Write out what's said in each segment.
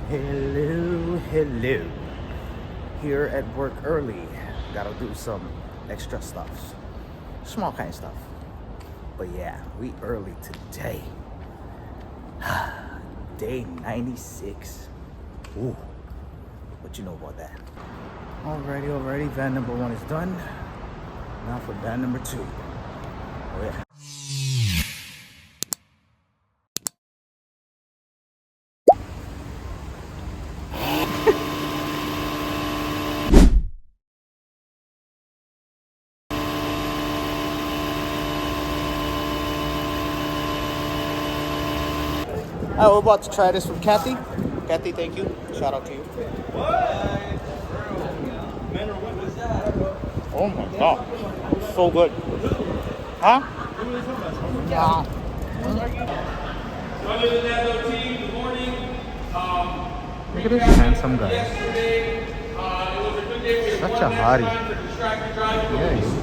Hello, hello. Here at work early. Gotta do some extra stuff. Small kind of stuff. But yeah, we early today. Day 96. Ooh. What you know about that? Alrighty. Van number 1 is done. Now for van number 2. Oh yeah. Alright, we're about to try this with Kathy. Kathy, thank you. Shout out to you. Oh my god. So good. Huh? Yeah. Look at this handsome guy. Such a hottie. Yeah.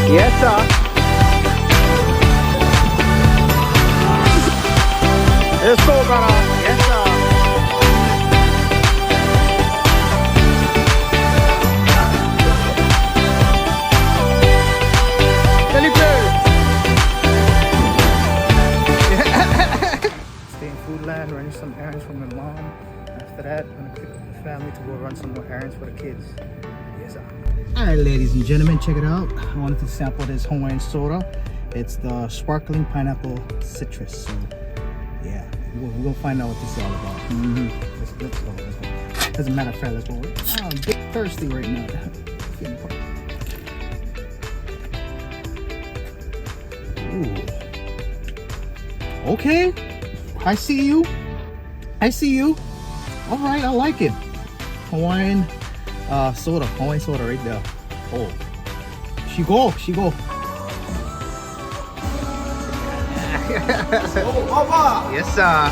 Yes, sir. Let's go, brother. Yes, sir. Stay in Foodland, running some errands for my mom. After that, I'm gonna pick up the family to go run some more errands for the kids. Yes, sir. Alright, ladies and gentlemen, check it out. I wanted to sample this Hawaiian soda. It's the sparkling pineapple citrus. So, yeah, we're gonna find out what this is all about. Let's go. As a matter of fact, let's go. I'm a bit thirsty right now. Ooh. Okay, I see you. All right, I like it. Hawaiian soda right there. Oh, she go. Yes, sir.